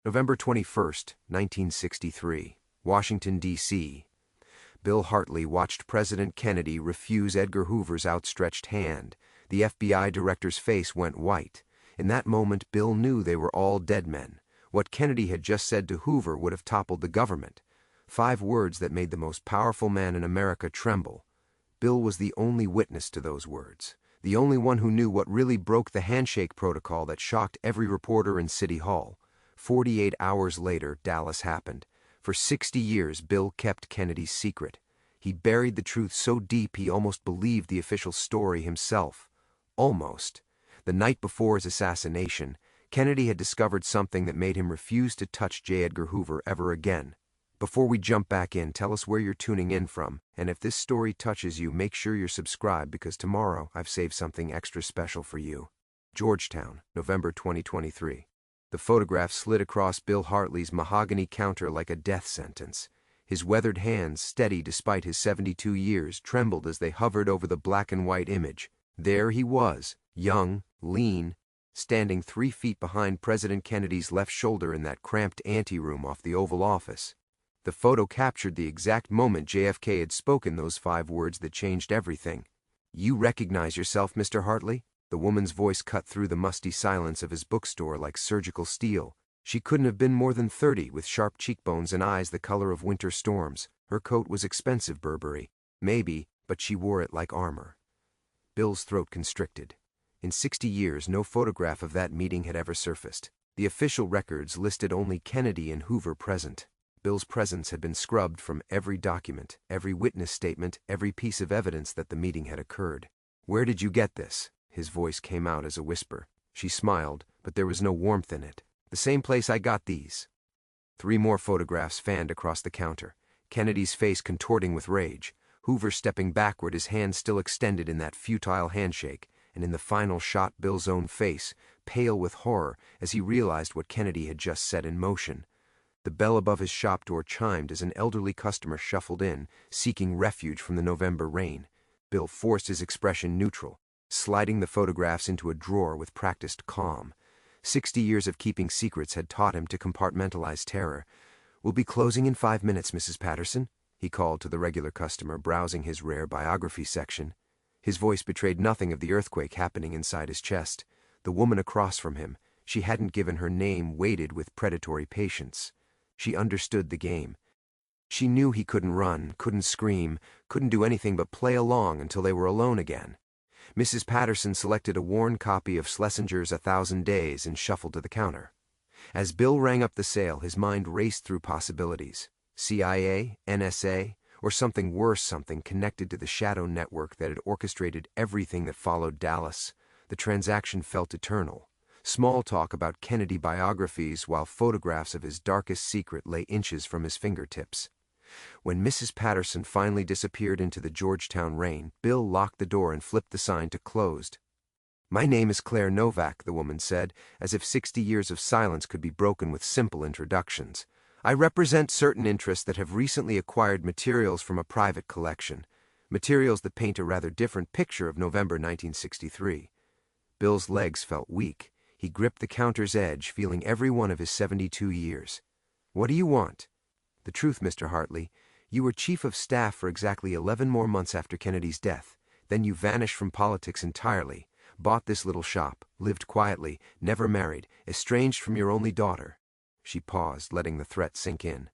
November 21st, 1963, Washington, D.C. Bill Hartley watched President Kennedy refuse Edgar Hoover's outstretched hand. The FBI director's face went white. In that moment, Bill knew they were all dead men. What Kennedy had just said to Hoover would have toppled the government. 5 words that made the most powerful man in America tremble. Bill was the only witness to those words, the only one who knew what really broke the handshake protocol that shocked every reporter in City Hall. 48 hours later, Dallas happened. For 60 years, Bill kept Kennedy's secret. He buried the truth so deep he almost believed the official story himself. Almost. The night before his assassination, Kennedy had discovered something that made him refuse to touch J. Edgar Hoover ever again. Before we jump back in, tell us where you're tuning in from, and if this story touches you, make sure you're subscribed because tomorrow I've saved something extra special for you. Georgetown, November 2023. The photograph slid across Bill Hartley's mahogany counter like a death sentence. His weathered hands, steady despite his 72 years, trembled as they hovered over the black and white image. There he was, young, lean, standing 3 feet behind President Kennedy's left shoulder in that cramped anteroom off the Oval Office. The photo captured the exact moment JFK had spoken those 5 words that changed everything. "You recognize yourself, Mr. Hartley?" The woman's voice cut through the musty silence of his bookstore like surgical steel. She couldn't have been more than 30, with sharp cheekbones and eyes the color of winter storms. Her coat was expensive Burberry. Maybe, but she wore it like armor. Bill's throat constricted. In 60 years, no photograph of that meeting had ever surfaced. The official records listed only Kennedy and Hoover present. Bill's presence had been scrubbed from every document, every witness statement, every piece of evidence that the meeting had occurred. "Where did you get this?" His voice came out as a whisper. She smiled, but there was no warmth in it. "The same place I got these." 3 more photographs fanned across the counter, Kennedy's face contorting with rage, Hoover stepping backward, his hand still extended in that futile handshake, and in the final shot Bill's own face, pale with horror as he realized what Kennedy had just set in motion. The bell above his shop door chimed as an elderly customer shuffled in, seeking refuge from the November rain. Bill forced his expression neutral, sliding the photographs into a drawer with practiced calm. 60 years of keeping secrets had taught him to compartmentalize terror. "We'll be closing in 5 minutes, Mrs. Patterson," he called to the regular customer browsing his rare biography section. His voice betrayed nothing of the earthquake happening inside his chest. The woman across from him, she hadn't given her name, waited with predatory patience. She understood the game. She knew he couldn't run, couldn't scream, couldn't do anything but play along until they were alone again. Mrs. Patterson selected a worn copy of Schlesinger's 1,000 Days and shuffled to the counter. As Bill rang up the sale, his mind raced through possibilities. CIA, NSA, or something worse, something connected to the shadow network that had orchestrated everything that followed Dallas. The transaction felt eternal. Small talk about Kennedy biographies while photographs of his darkest secret lay inches from his fingertips. When Mrs. Patterson finally disappeared into the Georgetown rain, Bill locked the door and flipped the sign to closed. "My name is Claire Novak," the woman said, as if 60 years of silence could be broken with simple introductions. "I represent certain interests that have recently acquired materials from a private collection, materials that paint a rather different picture of November 1963. Bill's legs felt weak. He gripped the counter's edge, feeling every one of his 72 years. "What do you want?" "The truth, Mr. Hartley. You were chief of staff for exactly 11 more months after Kennedy's death. Then you vanished from politics entirely, bought this little shop, lived quietly, never married, estranged from your only daughter." She paused, letting the threat sink in.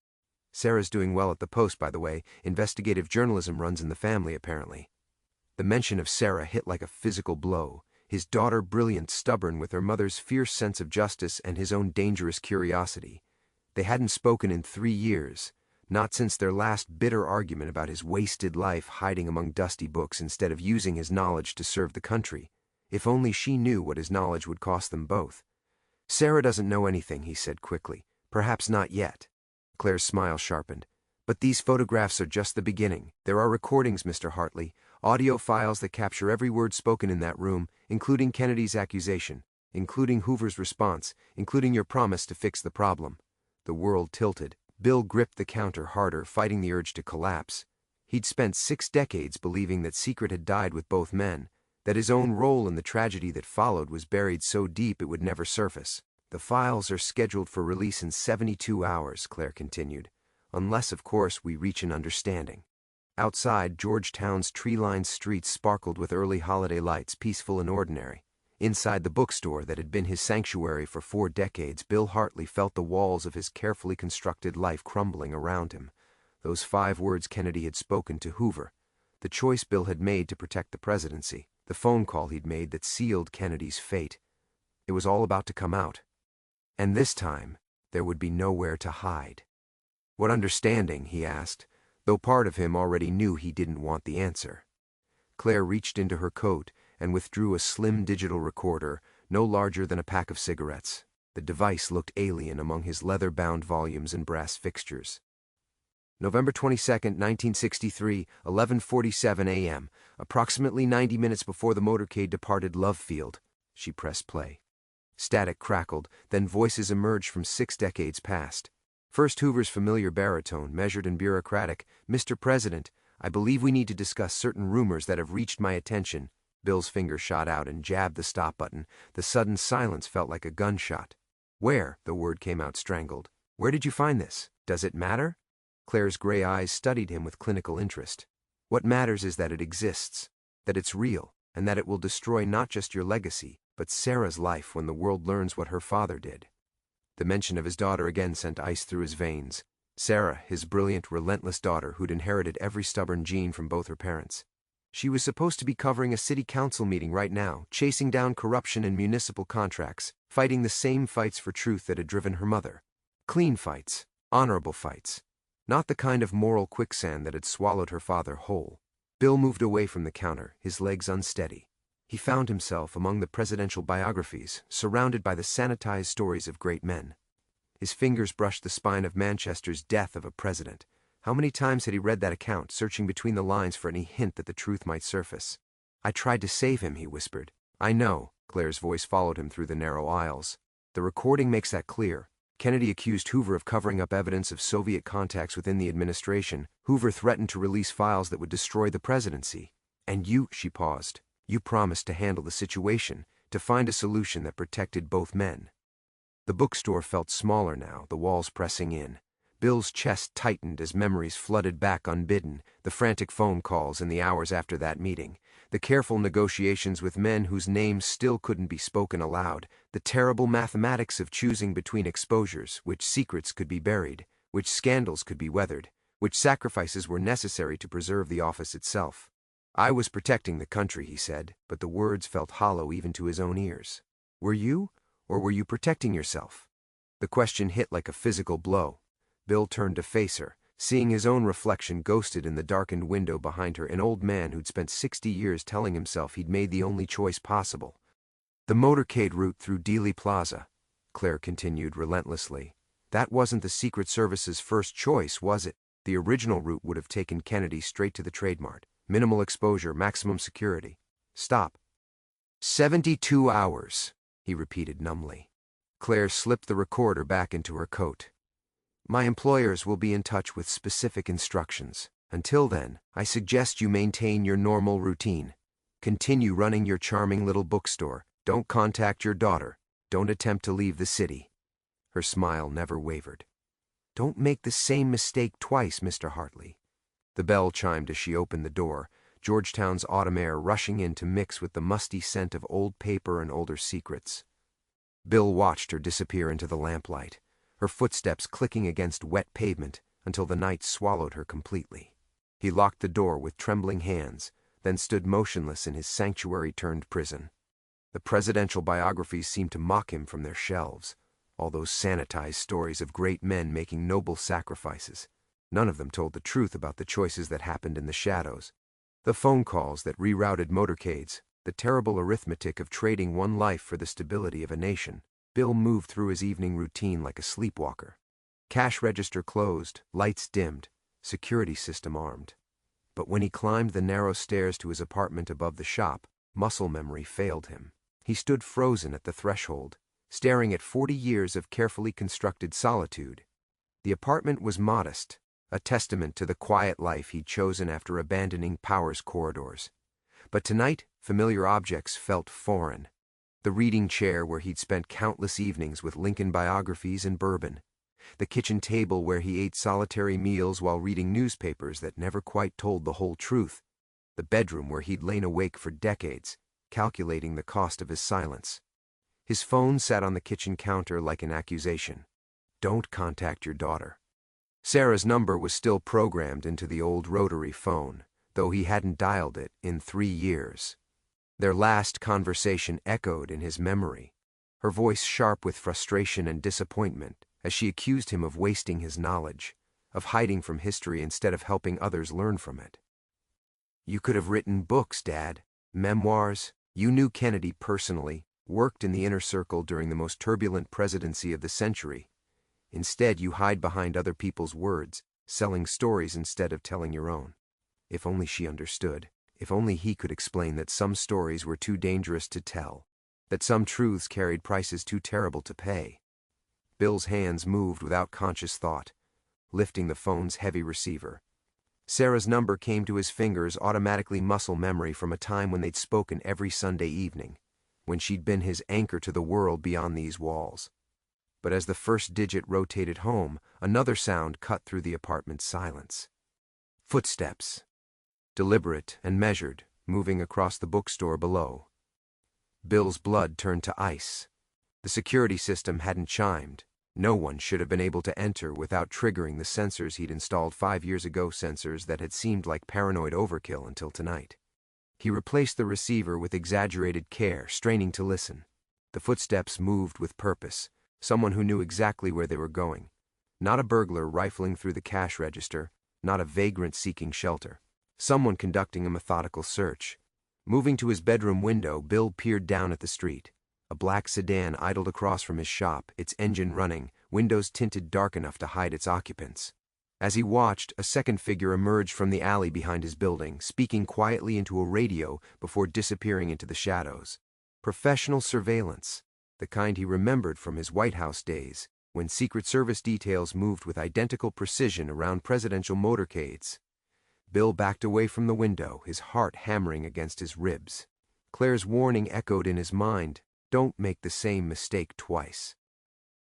"Sarah's doing well at the Post, by the way. Investigative journalism runs in the family, apparently." The mention of Sarah hit like a physical blow. His daughter brilliant, stubborn, with her mother's fierce sense of justice and his own dangerous curiosity. They hadn't spoken in 3 years, not since their last bitter argument about his wasted life hiding among dusty books instead of using his knowledge to serve the country. If only she knew what his knowledge would cost them both. "Sarah doesn't know anything," he said quickly. "Perhaps not yet." Claire's smile sharpened. "But these photographs are just the beginning. There are recordings, Mr. Hartley, audio files that capture every word spoken in that room, including Kennedy's accusation, including Hoover's response, including your promise to fix the problem." The world tilted. Bill gripped the counter harder, fighting the urge to collapse. He'd spent 6 decades believing that secret had died with both men, that his own role in the tragedy that followed was buried so deep it would never surface. The files are scheduled for release in 72 hours, Claire continued. Unless, of course, we reach an understanding. Outside, Georgetown's tree-lined streets sparkled with early holiday lights, peaceful and ordinary. Inside the bookstore that had been his sanctuary for 4 decades, Bill Hartley felt the walls of his carefully constructed life crumbling around him. Those 5 words Kennedy had spoken to Hoover, the choice Bill had made to protect the presidency, the phone call he'd made that sealed Kennedy's fate. It was all about to come out. And this time, there would be nowhere to hide. What understanding, he asked, though part of him already knew he didn't want the answer. Claire reached into her coat and withdrew a slim digital recorder, no larger than a pack of cigarettes. The device looked alien among his leather-bound volumes and brass fixtures. November 22, 1963, 11:47 a.m., approximately 90 minutes before the motorcade departed Love Field. She pressed play. Static crackled, then voices emerged from 6 decades past. First Hoover's familiar baritone, measured and bureaucratic. "Mr. President, I believe we need to discuss certain rumors that have reached my attention." Bill's finger shot out and jabbed the stop button. The sudden silence felt like a gunshot. "Where?" The word came out strangled. "Where did you find this? Does it matter?" Claire's gray eyes studied him with clinical interest. "What matters is that it exists, that it's real, and that it will destroy not just your legacy, but Sarah's life when the world learns what her father did." The mention of his daughter again sent ice through his veins. Sarah, his brilliant, relentless daughter who'd inherited every stubborn gene from both her parents. She was supposed to be covering a city council meeting right now, chasing down corruption in municipal contracts, fighting the same fights for truth that had driven her mother. Clean fights, honorable fights. Not the kind of moral quicksand that had swallowed her father whole. Bill moved away from the counter, his legs unsteady. He found himself among the presidential biographies, surrounded by the sanitized stories of great men. His fingers brushed the spine of Manchester's Death of a President. How many times had he read that account, searching between the lines for any hint that the truth might surface? "I tried to save him," he whispered. "I know." Claire's voice followed him through the narrow aisles. "The recording makes that clear. Kennedy accused Hoover of covering up evidence of Soviet contacts within the administration. Hoover threatened to release files that would destroy the presidency. And you," she paused, "you promised to handle the situation, to find a solution that protected both men." The bookstore felt smaller now, the walls pressing in. Bill's chest tightened as memories flooded back unbidden, the frantic phone calls in the hours after that meeting, the careful negotiations with men whose names still couldn't be spoken aloud, the terrible mathematics of choosing between exposures, which secrets could be buried, which scandals could be weathered, which sacrifices were necessary to preserve the office itself. "I was protecting the country," he said, but the words felt hollow even to his own ears. "Were you? Or were you protecting yourself?" The question hit like a physical blow. Bill turned to face her, seeing his own reflection ghosted in the darkened window behind her, an old man who'd spent 60 years telling himself he'd made the only choice possible. "The motorcade route through Dealey Plaza," Claire continued relentlessly. "That wasn't the Secret Service's first choice, was it? The original route would have taken Kennedy straight to the Trade Mart. Minimal exposure, maximum security. Stop." 72 hours, he repeated numbly. Claire slipped the recorder back into her coat. "My employers will be in touch with specific instructions. Until then, I suggest you maintain your normal routine. Continue running your charming little bookstore. Don't contact your daughter. Don't attempt to leave the city." Her smile never wavered. "Don't make the same mistake twice, Mr. Hartley." The bell chimed as she opened the door, Georgetown's autumn air rushing in to mix with the musty scent of old paper and older secrets. Bill watched her disappear into the lamplight, her footsteps clicking against wet pavement until the night swallowed her completely. He locked the door with trembling hands, then stood motionless in his sanctuary-turned-prison. The presidential biographies seemed to mock him from their shelves, all those sanitized stories of great men making noble sacrifices. None of them told the truth about the choices that happened in the shadows. The phone calls that rerouted motorcades, the terrible arithmetic of trading one life for the stability of a nation. Bill moved through his evening routine like a sleepwalker. Cash register closed, lights dimmed, security system armed. But when he climbed the narrow stairs to his apartment above the shop, muscle memory failed him. He stood frozen at the threshold, staring at 40 years of carefully constructed solitude. The apartment was modest, a testament to the quiet life he'd chosen after abandoning power's corridors. But tonight, familiar objects felt foreign. The reading chair where he'd spent countless evenings with Lincoln biographies and bourbon. The kitchen table where he ate solitary meals while reading newspapers that never quite told the whole truth. The bedroom where he'd lain awake for decades, calculating the cost of his silence. His phone sat on the kitchen counter like an accusation. Don't contact your daughter. Sarah's number was still programmed into the old rotary phone, though he hadn't dialed it in 3 years. Their last conversation echoed in his memory, her voice sharp with frustration and disappointment as she accused him of wasting his knowledge, of hiding from history instead of helping others learn from it. You could have written books, Dad, memoirs. You knew Kennedy personally, worked in the inner circle during the most turbulent presidency of the century. Instead, you hide behind other people's words, selling stories instead of telling your own. If only she understood. If only he could explain that some stories were too dangerous to tell, that some truths carried prices too terrible to pay. Bill's hands moved without conscious thought, lifting the phone's heavy receiver. Sarah's number came to his fingers automatically, muscle memory from a time when they'd spoken every Sunday evening, when she'd been his anchor to the world beyond these walls. But as the first digit rotated home, another sound cut through the apartment's silence. Footsteps. Deliberate and measured, moving across the bookstore below. Bill's blood turned to ice. The security system hadn't chimed. No one should have been able to enter without triggering the sensors he'd installed 5 years ago, sensors that had seemed like paranoid overkill until tonight. He replaced the receiver with exaggerated care, straining to listen. The footsteps moved with purpose, someone who knew exactly where they were going. Not a burglar rifling through the cash register, not a vagrant seeking shelter. Someone conducting a methodical search. Moving to his bedroom window, Bill peered down at the street. A black sedan idled across from his shop, its engine running, windows tinted dark enough to hide its occupants. As he watched, a second figure emerged from the alley behind his building, speaking quietly into a radio before disappearing into the shadows. Professional surveillance, the kind he remembered from his White House days, when Secret Service details moved with identical precision around presidential motorcades. Bill backed away from the window, his heart hammering against his ribs. Claire's warning echoed in his mind, don't make the same mistake twice.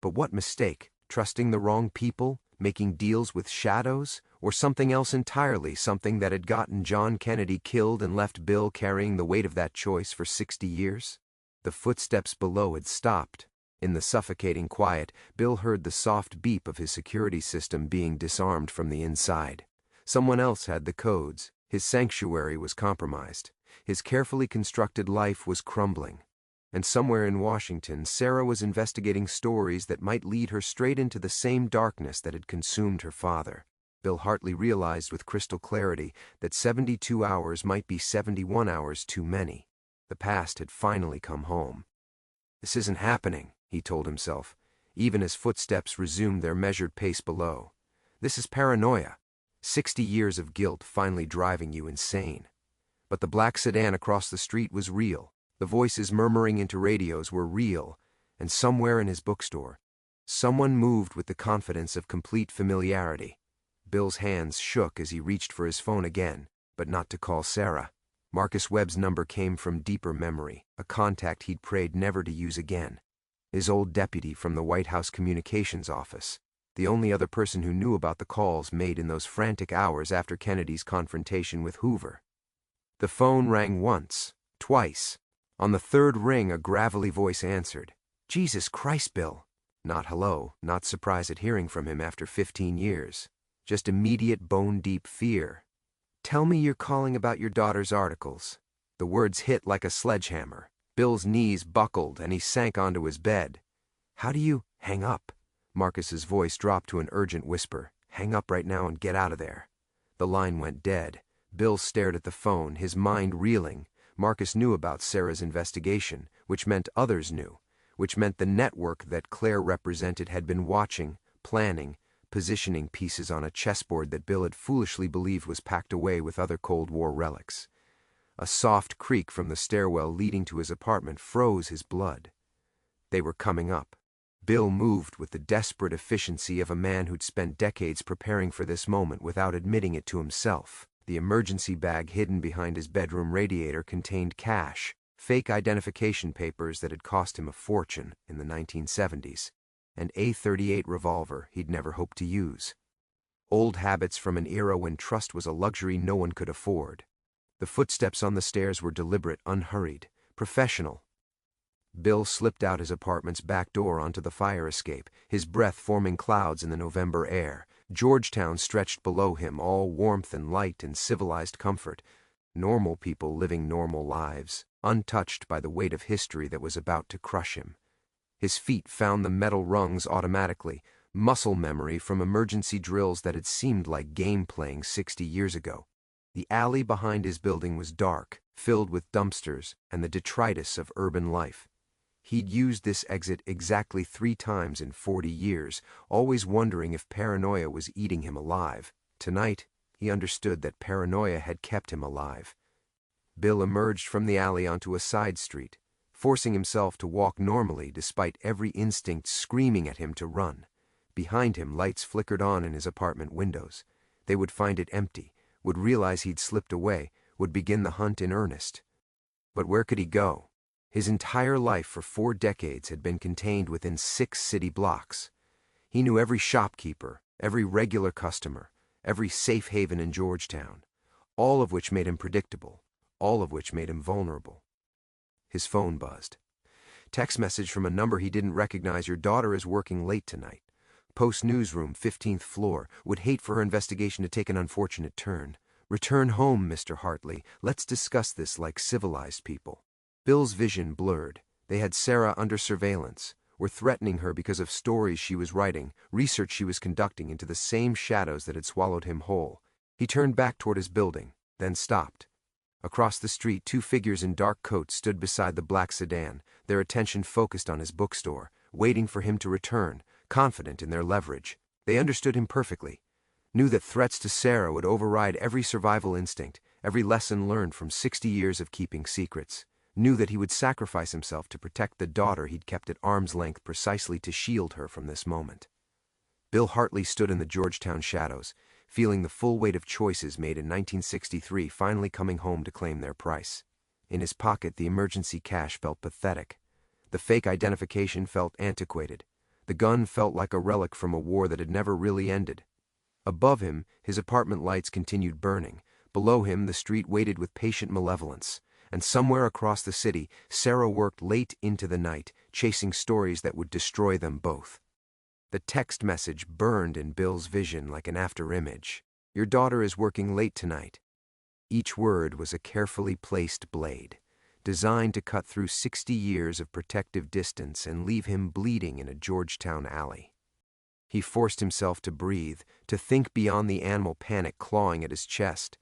But what mistake? Trusting the wrong people? Making deals with shadows? Or something else entirely, something that had gotten John Kennedy killed and left Bill carrying the weight of that choice for 60 years? The footsteps below had stopped. In the suffocating quiet, Bill heard the soft beep of his security system being disarmed from the inside. Someone else had the codes. His sanctuary was compromised. His carefully constructed life was crumbling. And somewhere in Washington, Sarah was investigating stories that might lead her straight into the same darkness that had consumed her father. Bill Hartley realized with crystal clarity that 72 hours might be 71 hours too many. The past had finally come home. This isn't happening, he told himself, even as footsteps resumed their measured pace below. This is paranoia. 60 years of guilt finally driving you insane. But the black sedan across the street was real. The voices murmuring into radios were real, and somewhere in his bookstore, someone moved with the confidence of complete familiarity. Bill's hands shook as he reached for his phone again, but not to call Sarah. Marcus Webb's number came from deeper memory, a contact he'd prayed never to use again. His old deputy from the White House Communications Office, the only other person who knew about the calls made in those frantic hours after Kennedy's confrontation with Hoover. The phone rang once, twice. On the third ring, a gravelly voice answered. Jesus Christ, Bill. Not hello, not surprise at hearing from him after 15 years. Just immediate bone-deep fear. Tell me you're calling about your daughter's articles. The words hit like a sledgehammer. Bill's knees buckled and he sank onto his bed. How do you hang up? Marcus's voice dropped to an urgent whisper. Hang up right now and get out of there. The line went dead. Bill stared at the phone, his mind reeling. Marcus knew about Sarah's investigation, which meant others knew, which meant the network that Claire represented had been watching, planning, positioning pieces on a chessboard that Bill had foolishly believed was packed away with other Cold War relics. A soft creak from the stairwell leading to his apartment froze his blood. They were coming up. Bill moved with the desperate efficiency of a man who'd spent decades preparing for this moment without admitting it to himself. The emergency bag hidden behind his bedroom radiator contained cash, fake identification papers that had cost him a fortune in the 1970s, an A-38 revolver he'd never hoped to use. Old habits from an era when trust was a luxury no one could afford. The footsteps on the stairs were deliberate, unhurried, professional. Bill slipped out his apartment's back door onto the fire escape, his breath forming clouds in the November air. Georgetown stretched below him, all warmth and light and civilized comfort. Normal people living normal lives, untouched by the weight of history that was about to crush him. His feet found the metal rungs automatically, muscle memory from emergency drills that had seemed like game playing 60 years ago. The alley behind his building was dark, filled with dumpsters and the detritus of urban life. He'd used this exit exactly 3 times in 40 years, always wondering if paranoia was eating him alive. Tonight, he understood that paranoia had kept him alive. Bill emerged from the alley onto a side street, forcing himself to walk normally despite every instinct screaming at him to run. Behind him, lights flickered on in his apartment windows. They would find it empty, would realize he'd slipped away, would begin the hunt in earnest. But where could he go? His entire life for 4 decades had been contained within 6 city blocks. He knew every shopkeeper, every regular customer, every safe haven in Georgetown, all of which made him predictable, all of which made him vulnerable. His phone buzzed. Text message from a number he didn't recognize. Your daughter is working late tonight. Post newsroom, 15th floor. Would hate for her investigation to take an unfortunate turn. Return home, Mr. Hartley. Let's discuss this like civilized people. Bill's vision blurred. They had Sarah under surveillance, were threatening her because of stories she was writing, research she was conducting into the same shadows that had swallowed him whole. He turned back toward his building, then stopped. Across the street, 2 figures in dark coats stood beside the black sedan, their attention focused on his bookstore, waiting for him to return, confident in their leverage. They understood him perfectly, knew that threats to Sarah would override every survival instinct, every lesson learned from 60 years of keeping secrets. Knew that he would sacrifice himself to protect the daughter he'd kept at arm's length precisely to shield her from this moment. Bill Hartley stood in the Georgetown shadows, feeling the full weight of choices made in 1963 finally coming home to claim their price. In his pocket, the emergency cash felt pathetic. The fake identification felt antiquated. The gun felt like a relic from a war that had never really ended. Above him, his apartment lights continued burning. Below him, the street waited with patient malevolence. And somewhere across the city, Sarah worked late into the night, chasing stories that would destroy them both. The text message burned in Bill's vision like an afterimage. Your daughter is working late tonight. Each word was a carefully placed blade, designed to cut through 60 years of protective distance and leave him bleeding in a Georgetown alley. He forced himself to breathe, to think beyond the animal panic clawing at his chest.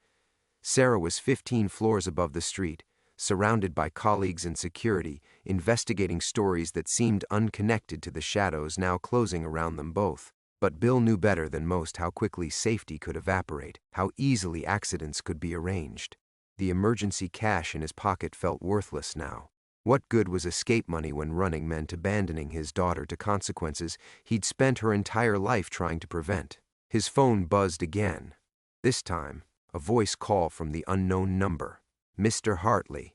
Sarah was 15 floors above the street, surrounded by colleagues and security, investigating stories that seemed unconnected to the shadows now closing around them both. But Bill knew better than most how quickly safety could evaporate, how easily accidents could be arranged. The emergency cash in his pocket felt worthless now. What good was escape money when running meant abandoning his daughter to consequences he'd spent her entire life trying to prevent? His phone buzzed again. This time, a voice call from the unknown number. Mr. Hartley.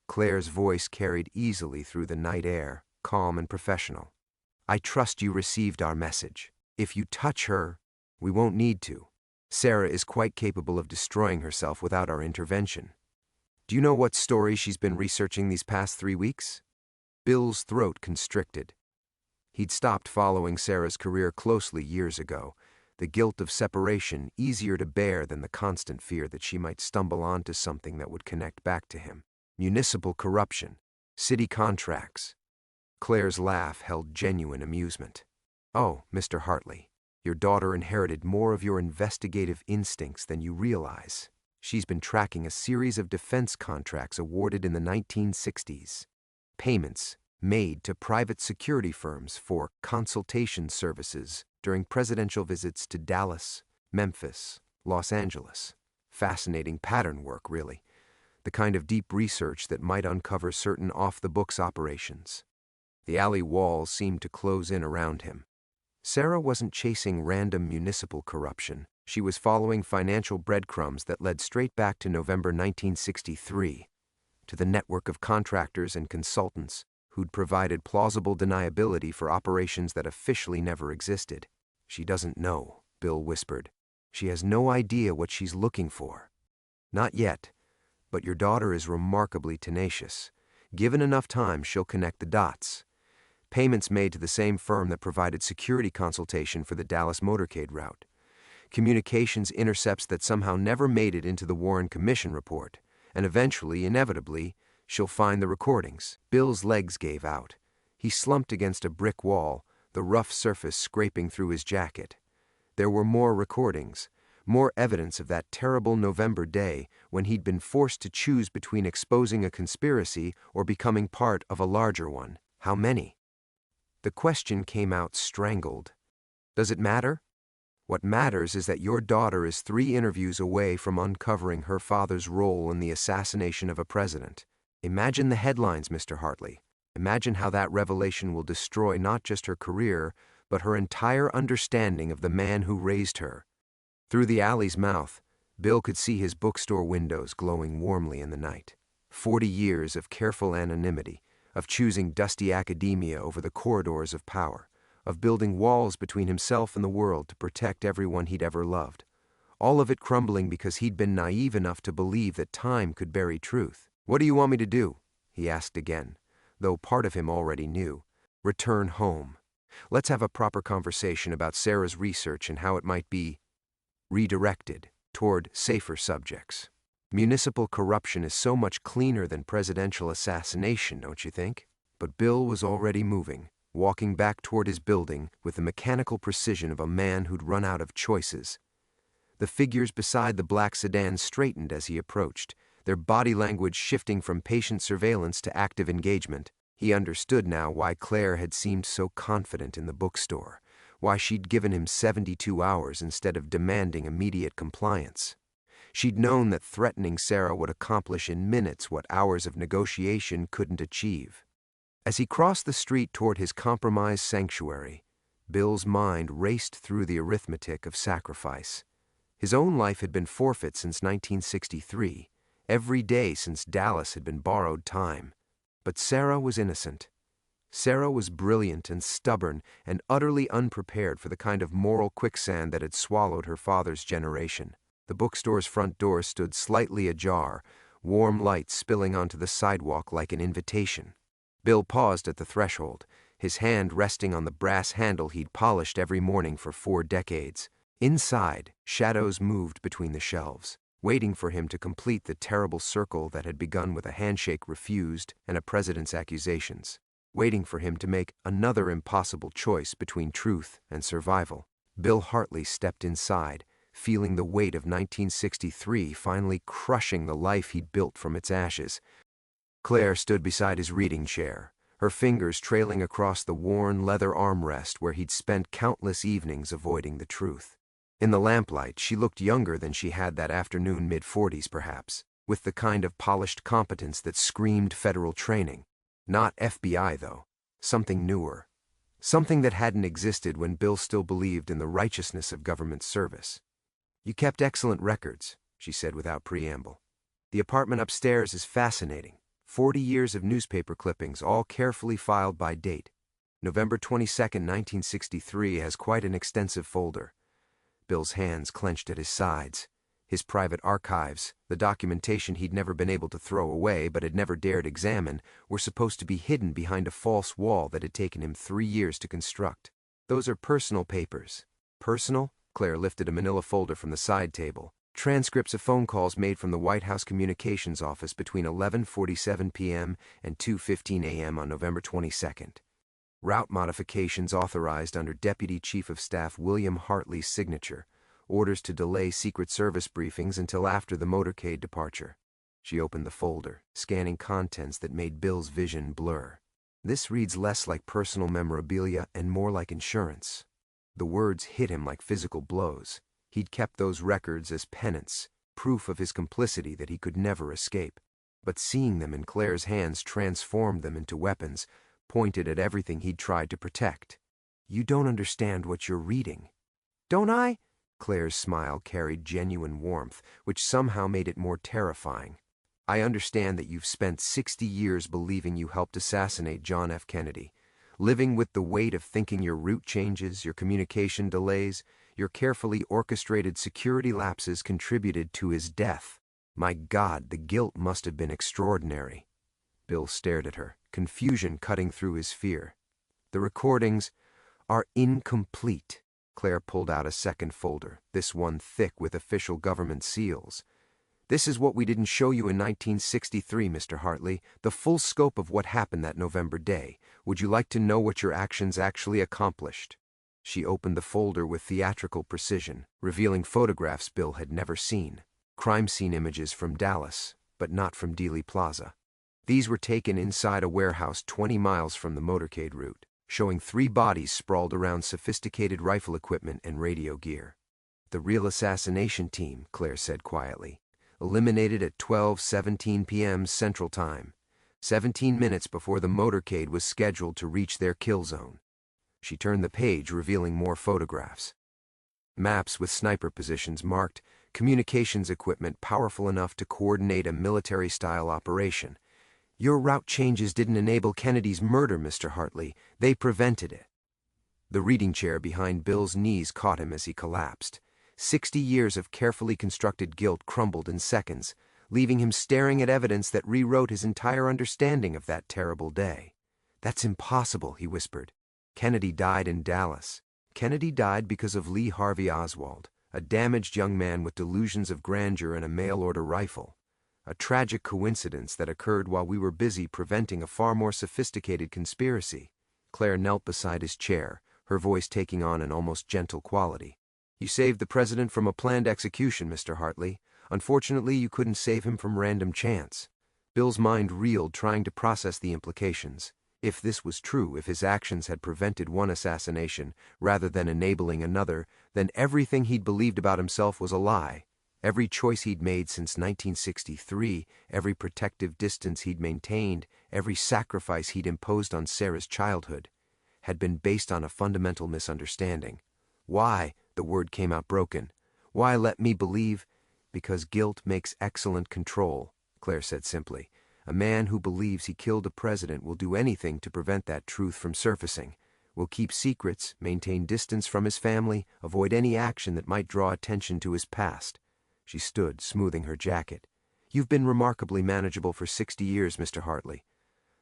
Claire's voice carried easily through the night air, calm and professional. I trust you received our message. If you touch her, we won't need to. Sarah is quite capable of destroying herself without our intervention. Do you know what story she's been researching these past 3 weeks? Bill's throat constricted. He'd stopped following Sarah's career closely years ago. The guilt of separation easier to bear than the constant fear that she might stumble onto something that would connect back to him. Municipal corruption, city contracts. Claire's laugh held genuine amusement. Oh, Mr. Hartley, your daughter inherited more of your investigative instincts than you realize. She's been tracking a series of defense contracts awarded in the 1960s. Payments made to private security firms for consultation services during presidential visits to Dallas, Memphis, Los Angeles. Fascinating pattern work, really. The kind of deep research that might uncover certain off-the-books operations. The alley walls seemed to close in around him. Sarah wasn't chasing random municipal corruption. She was following financial breadcrumbs that led straight back to November 1963. to the network of contractors and consultants who'd provided plausible deniability for operations that officially never existed. "She doesn't know," Bill whispered. "She has no idea what she's looking for." "Not yet, but your daughter is remarkably tenacious. Given enough time, she'll connect the dots." Payments made to the same firm that provided security consultation for the Dallas motorcade route. Communications intercepts that somehow never made it into the Warren Commission report. And eventually, inevitably, she'll find the recordings. Bill's legs gave out. He slumped against a brick wall, the rough surface scraping through his jacket. There were more recordings, more evidence of that terrible November day when he'd been forced to choose between exposing a conspiracy or becoming part of a larger one. How many? The question came out strangled. Does it matter? What matters is that your daughter is 3 interviews away from uncovering her father's role in the assassination of a president. Imagine the headlines, Mr. Hartley. Imagine how that revelation will destroy not just her career, but her entire understanding of the man who raised her. Through the alley's mouth, Bill could see his bookstore windows glowing warmly in the night. 40 years of careful anonymity, of choosing dusty academia over the corridors of power, of building walls between himself and the world to protect everyone he'd ever loved. All of it crumbling because he'd been naive enough to believe that time could bury truth. "What do you want me to do?" he asked again, though part of him already knew. "Return home. Let's have a proper conversation about Sarah's research and how it might be redirected toward safer subjects. Municipal corruption is so much cleaner than presidential assassination, don't you think?" But Bill was already moving, walking back toward his building with the mechanical precision of a man who'd run out of choices. The figures beside the black sedan straightened as he approached, their body language shifting from patient surveillance to active engagement. He understood now why Claire had seemed so confident in the bookstore, why she'd given him 72 hours instead of demanding immediate compliance. She'd known that threatening Sarah would accomplish in minutes what hours of negotiation couldn't achieve. As he crossed the street toward his compromised sanctuary, Bill's mind raced through the arithmetic of sacrifice. His own life had been forfeit since 1963, every day since Dallas had been borrowed time. But Sarah was innocent. Sarah was brilliant and stubborn and utterly unprepared for the kind of moral quicksand that had swallowed her father's generation. The bookstore's front door stood slightly ajar, warm light spilling onto the sidewalk like an invitation. Bill paused at the threshold, his hand resting on the brass handle he'd polished every morning for 4 decades. Inside, shadows moved between the shelves, waiting for him to complete the terrible circle that had begun with a handshake refused and a president's accusations, waiting for him to make another impossible choice between truth and survival. Bill Hartley stepped inside, feeling the weight of 1963 finally crushing the life he'd built from its ashes. Claire stood beside his reading chair, her fingers trailing across the worn leather armrest where he'd spent countless evenings avoiding the truth. In the lamplight, she looked younger than she had that afternoon, mid-40s perhaps, with the kind of polished competence that screamed federal training. Not FBI, though. Something newer. Something that hadn't existed when Bill still believed in the righteousness of government service. "You kept excellent records," she said without preamble. "The apartment upstairs is fascinating. 40 years of newspaper clippings, all carefully filed by date. November 22nd, 1963 has quite an extensive folder." Bill's hands clenched at his sides. His private archives, the documentation he'd never been able to throw away but had never dared examine, were supposed to be hidden behind a false wall that had taken him 3 years to construct. "Those are personal papers." "Personal?" Claire lifted a manila folder from the side table. "Transcripts of phone calls made from the White House Communications Office between 11:47 p.m. and 2:15 a.m. on November 22nd. Route modifications authorized under Deputy Chief of Staff William Hartley's signature. Orders to delay Secret Service briefings until after the motorcade departure." She opened the folder, scanning contents that made Bill's vision blur. "This reads less like personal memorabilia and more like insurance." The words hit him like physical blows. He'd kept those records as penance, proof of his complicity that he could never escape. But seeing them in Claire's hands transformed them into weapons, pointed at everything he'd tried to protect. "You don't understand what you're reading." "Don't I?" Claire's smile carried genuine warmth, which somehow made it more terrifying. I understand that you've spent 60 years believing you helped assassinate John F. Kennedy, living with the weight of thinking your route changes, your communication delays, your carefully orchestrated security lapses contributed to his death. My God, the guilt must have been extraordinary. Bill stared at her, confusion cutting through his fear. The recordings are incomplete. Claire pulled out a second folder, this one thick with official government seals. This is what we didn't show you in 1963, Mr. Hartley, the full scope of what happened that November day. Would you like to know what your actions actually accomplished? She opened the folder with theatrical precision, revealing photographs Bill had never seen. Crime scene images from Dallas, but not from Dealey Plaza. These were taken inside a warehouse 20 miles from the motorcade route, showing 3 bodies sprawled around sophisticated rifle equipment and radio gear. The real assassination team, Claire said quietly, eliminated at 12:17 p.m. Central Time, 17 minutes before the motorcade was scheduled to reach their kill zone. She turned the page, revealing more photographs. Maps with sniper positions marked, communications equipment powerful enough to coordinate a military-style operation. Your route changes didn't enable Kennedy's murder, Mr. Hartley. They prevented it. The reading chair behind Bill's knees caught him as he collapsed. 60 years of carefully constructed guilt crumbled in seconds, leaving him staring at evidence that rewrote his entire understanding of that terrible day. That's impossible, he whispered. Kennedy died in Dallas. Kennedy died because of Lee Harvey Oswald, a damaged young man with delusions of grandeur and a mail-order rifle. A tragic coincidence that occurred while we were busy preventing a far more sophisticated conspiracy. Claire knelt beside his chair, her voice taking on an almost gentle quality. You saved the president from a planned execution, Mr. Hartley. Unfortunately, you couldn't save him from random chance. Bill's mind reeled, trying to process the implications. If this was true, if his actions had prevented one assassination rather than enabling another, then everything he'd believed about himself was a lie. Every choice he'd made since 1963, every protective distance he'd maintained, every sacrifice he'd imposed on Sarah's childhood, had been based on a fundamental misunderstanding. Why? The word came out broken. Why let me believe? Because guilt makes excellent control, Claire said simply. A man who believes he killed a president will do anything to prevent that truth from surfacing, will keep secrets, maintain distance from his family, avoid any action that might draw attention to his past. She stood, smoothing her jacket. You've been remarkably manageable for 60 years, Mr. Hartley.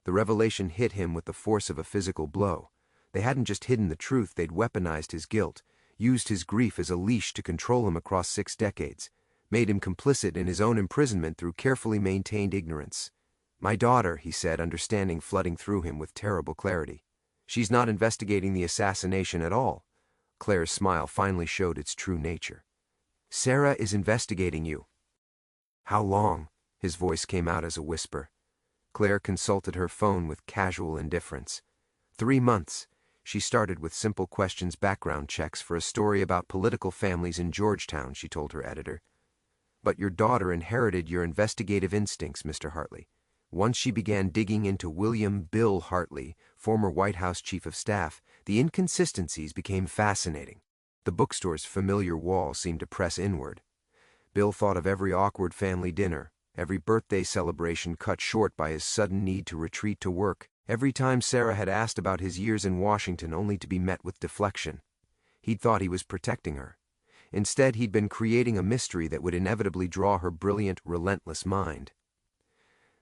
The revelation hit him with the force of a physical blow. They hadn't just hidden the truth, they'd weaponized his guilt, used his grief as a leash to control him across 6 decades, made him complicit in his own imprisonment through carefully maintained ignorance. My daughter, he said, understanding flooding through him with terrible clarity. She's not investigating the assassination at all. Claire's smile finally showed its true nature. Sarah is investigating you. How long? His voice came out as a whisper. Claire consulted her phone with casual indifference. 3 months. She started with simple questions, background checks for a story about political families in Georgetown, she told her editor. But your daughter inherited your investigative instincts, Mr. Hartley. Once she began digging into William Bill Hartley, former White House Chief of Staff, the inconsistencies became fascinating. The bookstore's familiar wall seemed to press inward. Bill thought of every awkward family dinner, every birthday celebration cut short by his sudden need to retreat to work, every time Sarah had asked about his years in Washington only to be met with deflection. He'd thought he was protecting her. Instead, he'd been creating a mystery that would inevitably draw her brilliant, relentless mind.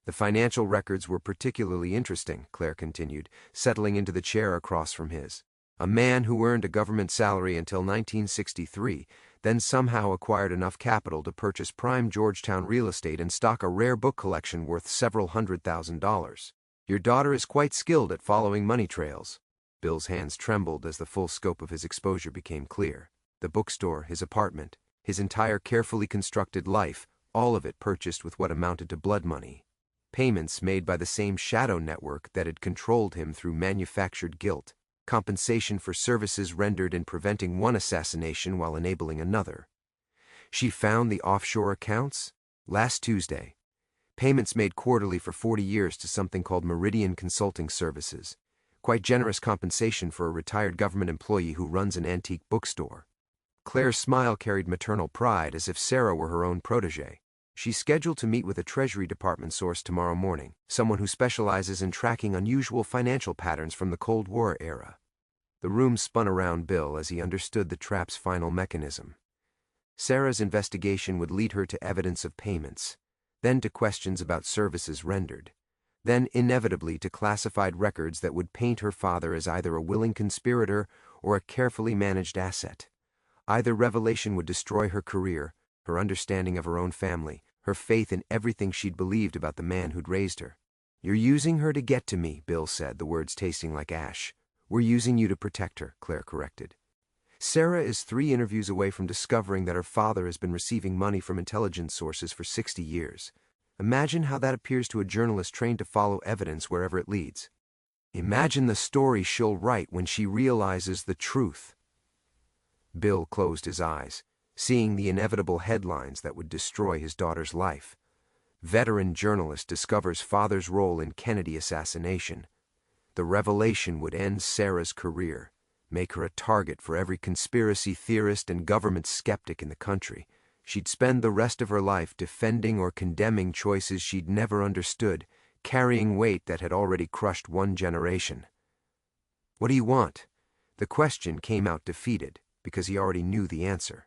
The financial records were particularly interesting, Claire continued, settling into the chair across from his. A man who earned a government salary until 1963, then somehow acquired enough capital to purchase prime Georgetown real estate and stock a rare book collection worth several $100,000. Your daughter is quite skilled at following money trails. Bill's hands trembled as the full scope of his exposure became clear. The bookstore, his apartment, his entire carefully constructed life, all of it purchased with what amounted to blood money. Payments made by the same shadow network that had controlled him through manufactured guilt. Compensation for services rendered in preventing one assassination while enabling another. She found the offshore accounts? Last Tuesday. Payments made quarterly for 40 years to something called Meridian Consulting Services. Quite generous compensation for a retired government employee who runs an antique bookstore. Claire's smile carried maternal pride, as if Sarah were her own protégée. She's scheduled to meet with a Treasury Department source tomorrow morning, someone who specializes in tracking unusual financial patterns from the Cold War era. The room spun around Bill as he understood the trap's final mechanism. Sarah's investigation would lead her to evidence of payments, then to questions about services rendered, then inevitably to classified records that would paint her father as either a willing conspirator or a carefully managed asset. Either revelation would destroy her career, her understanding of her own family, her faith in everything she'd believed about the man who'd raised her. "You're using her to get to me," Bill said, the words tasting like ash. "We're using you to protect her," Claire corrected. Sarah is 3 interviews away from discovering that her father has been receiving money from intelligence sources for 60 years. Imagine how that appears to a journalist trained to follow evidence wherever it leads. Imagine the story she'll write when she realizes the truth. Bill closed his eyes, seeing the inevitable headlines that would destroy his daughter's life. Veteran journalist discovers father's role in Kennedy assassination. The revelation would end Sarah's career, make her a target for every conspiracy theorist and government skeptic in the country. She'd spend the rest of her life defending or condemning choices she'd never understood, carrying weight that had already crushed one generation. "What do you want?" The question came out defeated, because he already knew the answer.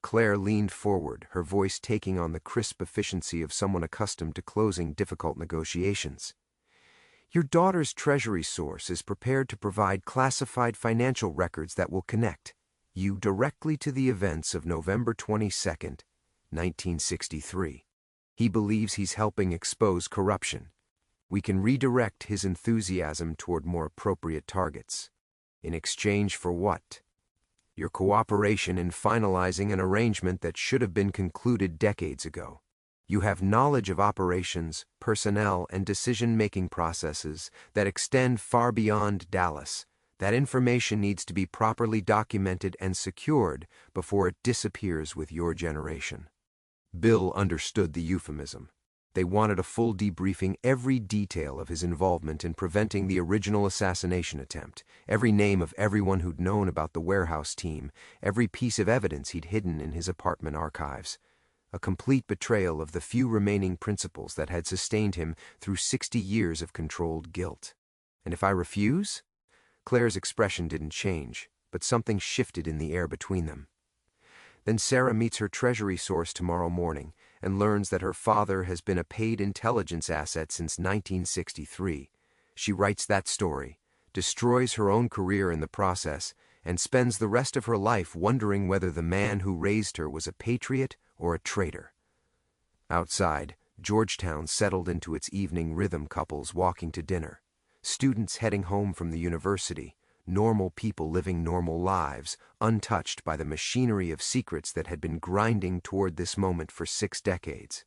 Claire leaned forward, her voice taking on the crisp efficiency of someone accustomed to closing difficult negotiations. "Your daughter's treasury source is prepared to provide classified financial records that will connect you directly to the events of November 22nd, 1963. He believes he's helping expose corruption. We can redirect his enthusiasm toward more appropriate targets. In exchange for what? Your cooperation in finalizing an arrangement that should have been concluded decades ago. You have knowledge of operations, personnel, and decision-making processes that extend far beyond Dallas. That information needs to be properly documented and secured before it disappears with your generation." Bill understood the euphemism. They wanted a full debriefing, every detail of his involvement in preventing the original assassination attempt, every name of everyone who'd known about the warehouse team, every piece of evidence he'd hidden in his apartment archives. A complete betrayal of the few remaining principles that had sustained him through 60 years of controlled guilt. "And if I refuse?" Claire's expression didn't change, but something shifted in the air between them. Then Sarah meets her treasury source tomorrow morning and learns that her father has been a paid intelligence asset since 1963. She writes that story, destroys her own career in the process, and spends the rest of her life wondering whether the man who raised her was a patriot or a traitor. Outside, Georgetown settled into its evening rhythm, couples walking to dinner, students heading home from the university, normal people living normal lives, untouched by the machinery of secrets that had been grinding toward this moment for 6 decades.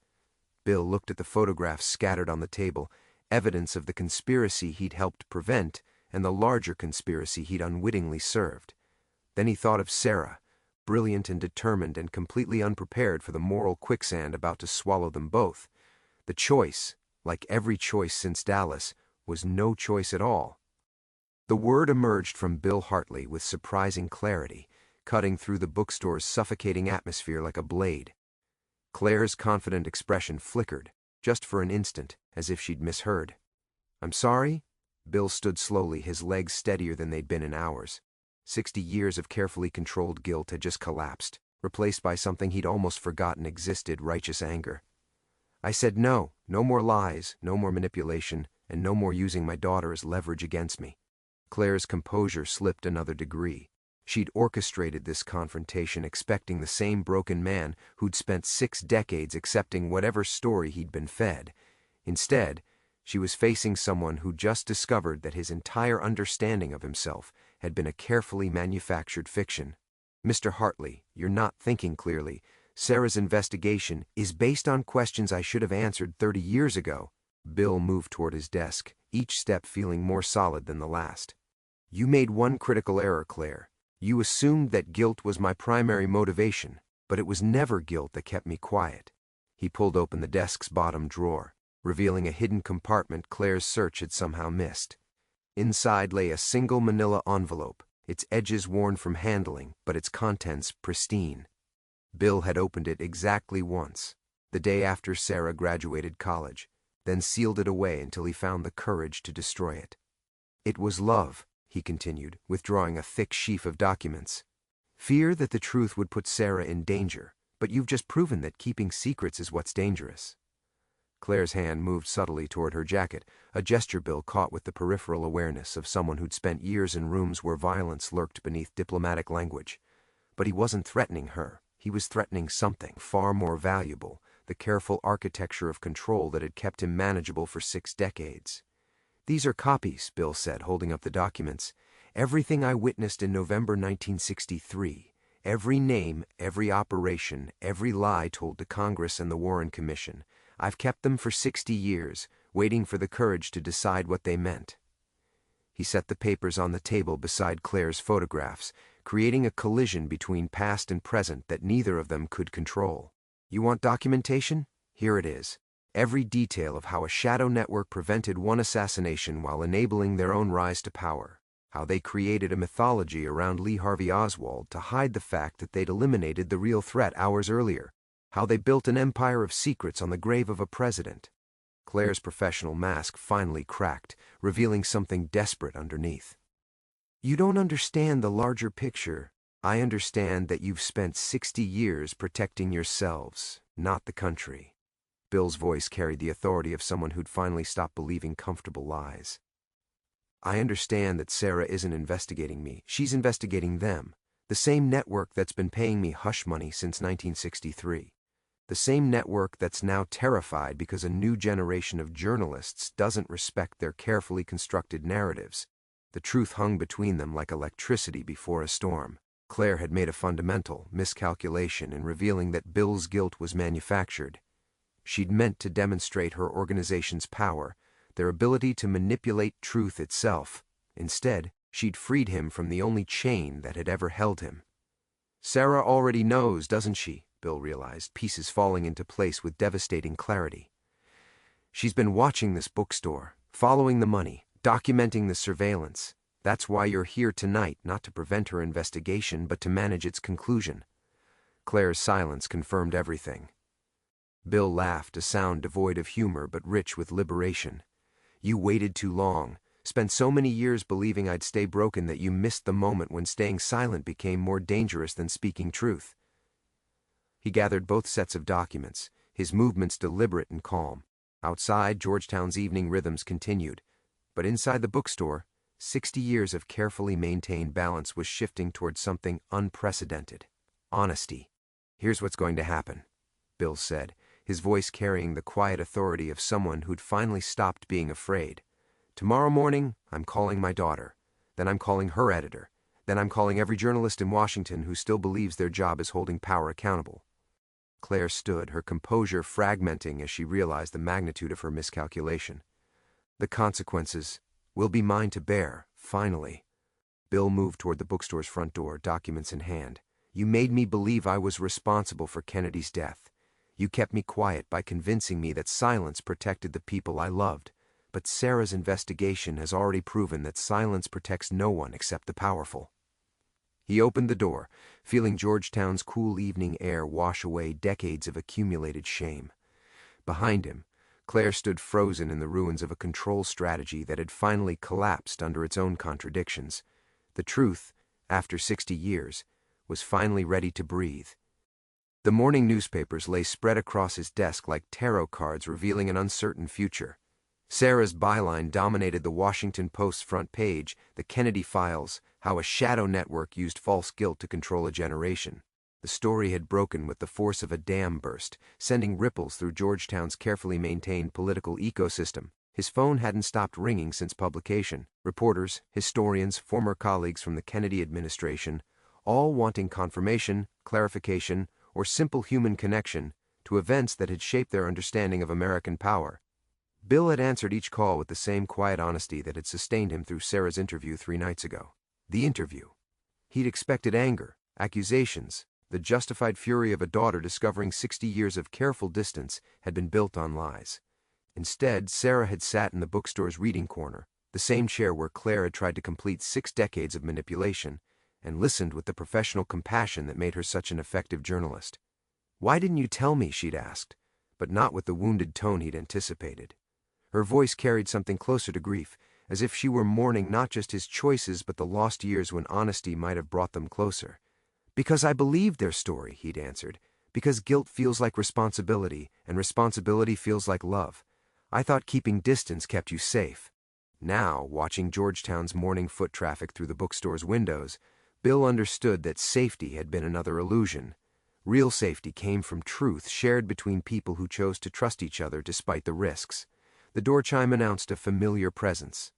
Bill looked at the photographs scattered on the table, evidence of the conspiracy he'd helped prevent and the larger conspiracy he'd unwittingly served. Then he thought of Sarah, brilliant and determined and completely unprepared for the moral quicksand about to swallow them both. The choice, like every choice since Dallas, was no choice at all. The word emerged from Bill Hartley with surprising clarity, cutting through the bookstore's suffocating atmosphere like a blade. Claire's confident expression flickered, just for an instant, as if she'd misheard. "I'm sorry?" Bill stood slowly, his legs steadier than they'd been in hours. 60 years of carefully controlled guilt had just collapsed, replaced by something he'd almost forgotten existed: righteous anger. "I said no more lies, no more manipulation, and no more using my daughter as leverage against me." Claire's composure slipped another degree. She'd orchestrated this confrontation expecting the same broken man who'd spent 6 decades accepting whatever story he'd been fed. Instead, she was facing someone who just discovered that his entire understanding of himself had been a carefully manufactured fiction. "Mr. Hartley, you're not thinking clearly. Sarah's investigation is based on questions I should have answered 30 years ago." Bill moved toward his desk, each step feeling more solid than the last. "You made one critical error, Claire. You assumed that guilt was my primary motivation, but it was never guilt that kept me quiet." He pulled open the desk's bottom drawer, revealing a hidden compartment Claire's search had somehow missed. Inside lay a single manila envelope, its edges worn from handling, but its contents pristine. Bill had opened it exactly once. the day after Sarah graduated college, then sealed it away until he found the courage to destroy it. It was love, he continued, withdrawing a thick sheaf of documents. Fear that the truth would put Sarah in danger, but you've just proven that keeping secrets is what's dangerous. Claire's hand moved subtly toward her jacket, a gesture Bill caught with the peripheral awareness of someone who'd spent years in rooms where violence lurked beneath diplomatic language. But he wasn't threatening her. He was threatening something far more valuable, the careful architecture of control that had kept him manageable for 6 decades. These are copies, Bill said, holding up the documents. Everything I witnessed in November 1963. Every name, every operation, every lie told to Congress and the Warren Commission. I've kept them for 60 years, waiting for the courage to decide what they meant. He set the papers on the table beside Claire's photographs, creating a collision between past and present that neither of them could control. You want documentation? Here it is. Every detail of how a shadow network prevented one assassination while enabling their own rise to power. How they created a mythology around Lee Harvey Oswald to hide the fact that they'd eliminated the real threat hours earlier. How they built an empire of secrets on the grave of a president. Claire's professional mask finally cracked, revealing something desperate underneath. You don't understand the larger picture. I understand that you've spent 60 years protecting yourselves, not the country. Bill's voice carried the authority of someone who'd finally stopped believing comfortable lies. I understand that Sarah isn't investigating me. She's investigating them. The same network that's been paying me hush money since 1963. The same network that's now terrified because a new generation of journalists doesn't respect their carefully constructed narratives. The truth hung between them like electricity before a storm. Claire had made a fundamental miscalculation in revealing that Bill's guilt was manufactured. She'd meant to demonstrate her organization's power, their ability to manipulate truth itself. Instead, she'd freed him from the only chain that had ever held him. Sarah already knows, doesn't she? Bill realized, pieces falling into place with devastating clarity. She's been watching this bookstore, following the money, documenting the surveillance. That's why you're here tonight, not to prevent her investigation, but to manage its conclusion. Claire's silence confirmed everything. Bill laughed, a sound devoid of humor but rich with liberation. You waited too long, spent so many years believing I'd stay broken that you missed the moment when staying silent became more dangerous than speaking truth. He gathered both sets of documents, his movements deliberate and calm. Outside, Georgetown's evening rhythms continued. But inside the bookstore, 60 years of carefully maintained balance was shifting towards something unprecedented. Honesty. Here's what's going to happen, Bill said, his voice carrying the quiet authority of someone who'd finally stopped being afraid. Tomorrow morning, I'm calling my daughter. Then I'm calling her editor. Then I'm calling every journalist in Washington who still believes their job is holding power accountable. Claire stood, her composure fragmenting as she realized the magnitude of her miscalculation. The consequences will be mine to bear, finally. Bill moved toward the bookstore's front door, documents in hand. You made me believe I was responsible for Kennedy's death. You kept me quiet by convincing me that silence protected the people I loved. But Sarah's investigation has already proven that silence protects no one except the powerful. He opened the door, feeling Georgetown's cool evening air wash away decades of accumulated shame. Behind him, Claire stood frozen in the ruins of a control strategy that had finally collapsed under its own contradictions. The truth, after 60 years, was finally ready to breathe. The morning newspapers lay spread across his desk like tarot cards revealing an uncertain future. Sarah's byline dominated the Washington Post's front page, the Kennedy Files, how a shadow network used false guilt to control a generation. The story had broken with the force of a dam burst, sending ripples through Georgetown's carefully maintained political ecosystem. His phone hadn't stopped ringing since publication. Reporters, historians, former colleagues from the Kennedy administration, all wanting confirmation, clarification, or simple human connection to events that had shaped their understanding of American power. Bill had answered each call with the same quiet honesty that had sustained him through Sarah's interview 3 nights ago. The interview. He'd expected anger, accusations. The justified fury of a daughter discovering 60 years of careful distance had been built on lies. Instead, Sarah had sat in the bookstore's reading corner, the same chair where Claire had tried to complete 6 decades of manipulation, and listened with the professional compassion that made her such an effective journalist. Why didn't you tell me, she'd asked. but not with the wounded tone he'd anticipated. Her voice carried something closer to grief, as if she were mourning not just his choices but the lost years when honesty might have brought them closer. "Because I believed their story," he'd answered. "Because guilt feels like responsibility, and responsibility feels like love. I thought keeping distance kept you safe." Now, watching Georgetown's morning foot traffic through the bookstore's windows, Bill understood that safety had been another illusion. Real safety came from truth shared between people who chose to trust each other despite the risks. The door chime announced a familiar presence.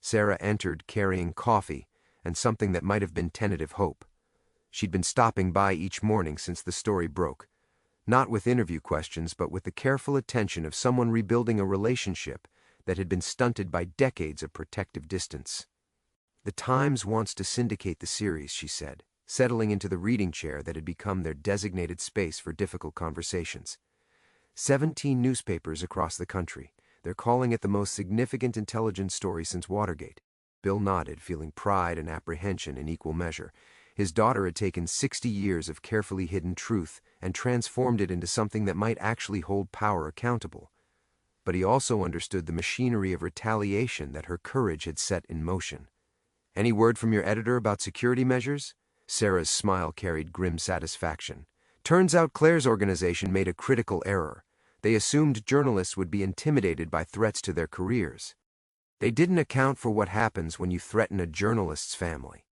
Sarah entered carrying coffee and something that might have been tentative hope. She'd been stopping by each morning since the story broke, not with interview questions but with the careful attention of someone rebuilding a relationship that had been stunted by decades of protective distance. "The Times wants to syndicate the series," she said, settling into the reading chair that had become their designated space for difficult conversations. 17 newspapers across the country. They're calling it the most significant intelligence story since Watergate. Bill nodded, feeling pride and apprehension in equal measure. His daughter had taken 60 years of carefully hidden truth and transformed it into something that might actually hold power accountable. But he also understood the machinery of retaliation that her courage had set in motion. "Any word from your editor about security measures?" Sarah's smile carried grim satisfaction. "Turns out Claire's organization made a critical error. They assumed journalists would be intimidated by threats to their careers. They didn't account for what happens when you threaten a journalist's family."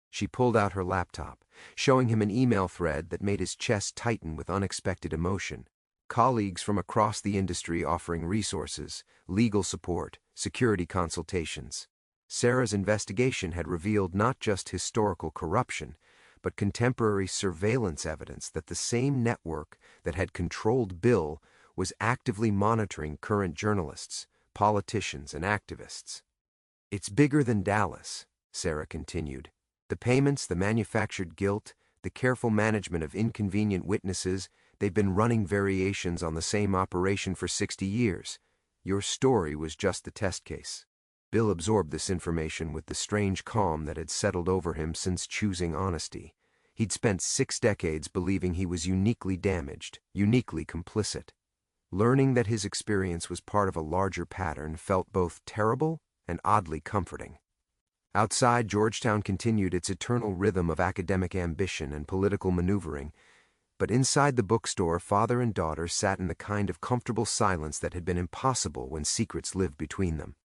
She pulled out her laptop, showing him an email thread that made his chest tighten with unexpected emotion. Colleagues from across the industry offering resources, legal support, security consultations. Sarah's investigation had revealed not just historical corruption, but contemporary surveillance evidence that the same network that had controlled Bill was actively monitoring current journalists, politicians, and activists. "It's bigger than Dallas," Sarah continued. "The payments, the manufactured guilt, the careful management of inconvenient witnesses, they've been running variations on the same operation for 60 years. Your story was just the test case." Bill absorbed this information with the strange calm that had settled over him since choosing honesty. He'd spent 6 decades believing he was uniquely damaged, uniquely complicit. Learning that his experience was part of a larger pattern felt both terrible and oddly comforting. Outside, Georgetown continued its eternal rhythm of academic ambition and political maneuvering, but inside the bookstore, father and daughter sat in the kind of comfortable silence that had been impossible when secrets lived between them.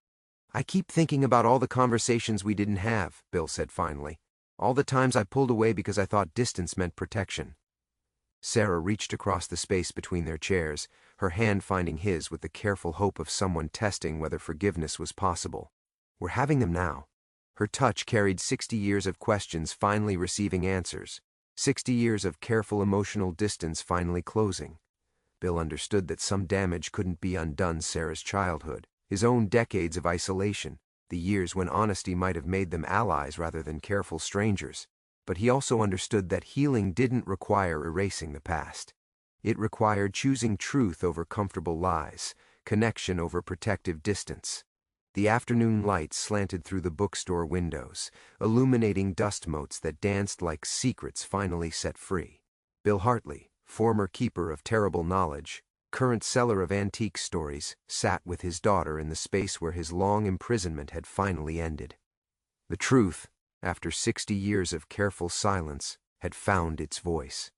"I keep thinking about all the conversations we didn't have," Bill said finally. "All the times I pulled away because I thought distance meant protection." Sarah reached across the space between their chairs, her hand finding his with the careful hope of someone testing whether forgiveness was possible. "We're having them now." Her touch carried 60 years of questions finally receiving answers, 60 years of careful emotional distance finally closing. Bill understood that some damage couldn't be undone. Sarah's childhood, his own decades of isolation, the years when honesty might have made them allies rather than careful strangers. But he also understood that healing didn't require erasing the past. It required choosing truth over comfortable lies, connection over protective distance. The afternoon light slanted through the bookstore windows, illuminating dust motes that danced like secrets finally set free. Bill Hartley, former keeper of terrible knowledge, current seller of antique stories, sat with his daughter in the space where his long imprisonment had finally ended. The truth, after 60 years of careful silence, had found its voice.